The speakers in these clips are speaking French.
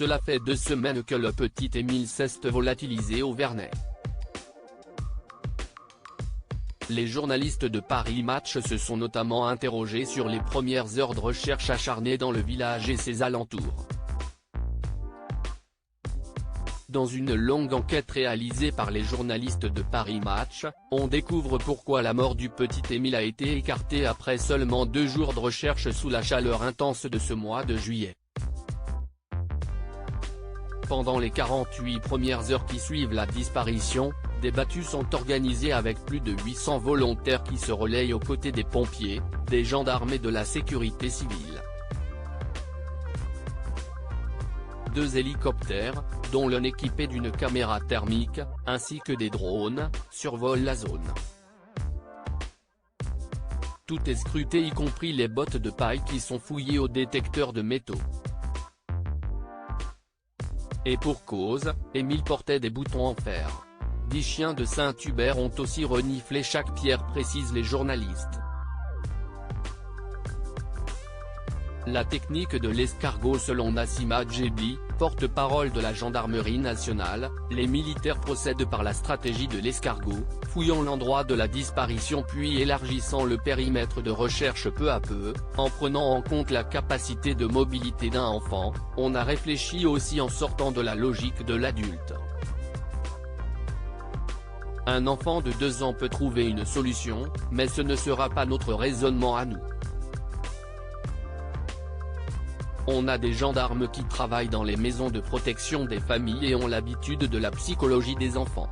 Cela fait 2 semaines que le petit Émile s'est volatilisé au Vernet. Les journalistes de Paris Match se sont notamment interrogés sur les premières heures de recherche acharnées dans le village et ses alentours. Dans une longue enquête réalisée par les journalistes de Paris Match, on découvre pourquoi la mort du petit Émile a été écartée après seulement 2 jours de recherche sous la chaleur intense de ce mois de juillet. Pendant les 48 premières heures qui suivent la disparition, des battues sont organisées avec plus de 800 volontaires qui se relayent aux côtés des pompiers, des gendarmes et de la sécurité civile. 2 hélicoptères, dont l'un équipé d'une caméra thermique, ainsi que des drones, survolent la zone. Tout est scruté, y compris les bottes de paille qui sont fouillées au détecteur de métaux. Et pour cause, Émile portait des boutons en fer. 10 chiens de Saint-Hubert ont aussi reniflé chaque pierre, précisent les journalistes. La technique de l'escargot. Selon Nassima Djebi, porte-parole de la gendarmerie nationale, les militaires procèdent par la stratégie de l'escargot, fouillant l'endroit de la disparition puis élargissant le périmètre de recherche peu à peu, en prenant en compte la capacité de mobilité d'un enfant. On a réfléchi aussi en sortant de la logique de l'adulte. Un enfant de 2 ans peut trouver une solution, mais ce ne sera pas notre raisonnement à nous. On a des gendarmes qui travaillent dans les maisons de protection des familles et ont l'habitude de la psychologie des enfants.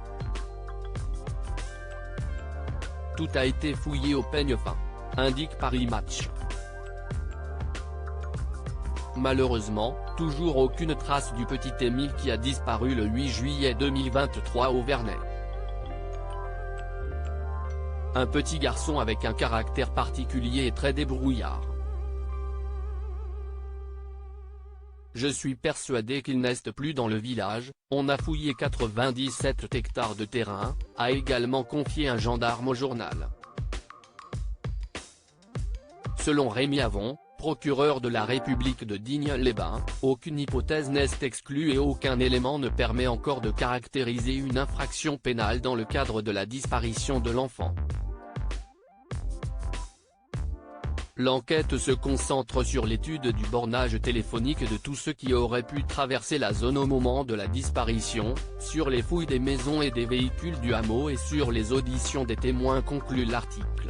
Tout a été fouillé au peigne fin, indique Paris Match. Malheureusement, toujours aucune trace du petit Émile qui a disparu le 8 juillet 2023 au Vernet. Un petit garçon avec un caractère particulier et très débrouillard. Je suis persuadé qu'il n'est plus dans le village. On a fouillé 97 hectares de terrain, a également confié un gendarme au journal. Selon Rémi Avon, procureur de la République de Digne-les-Bains, aucune hypothèse n'est exclue et aucun élément ne permet encore de caractériser une infraction pénale dans le cadre de la disparition de l'enfant. L'enquête se concentre sur l'étude du bornage téléphonique de tous ceux qui auraient pu traverser la zone au moment de la disparition, sur les fouilles des maisons et des véhicules du hameau et sur les auditions des témoins, conclut l'article.